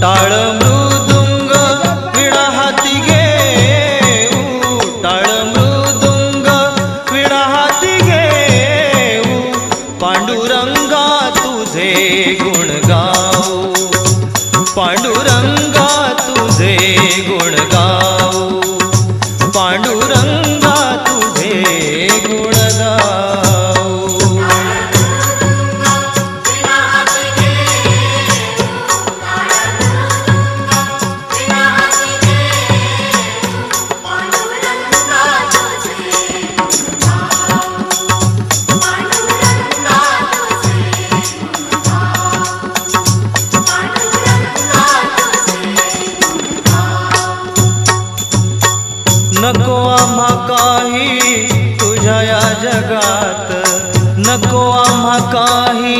टाळ मृदुंग विणा हाती घेऊ, टाळ मृदुंग विणा हाती घेऊ, पांडुरंगा तुझे गुण गाऊ, पांडुरंगा तुझे गुण गाऊ, पांडुरंगा तुझे गुण गाऊ. नको आम्हा काही तुझ्या या जगात, नको आम्हा काही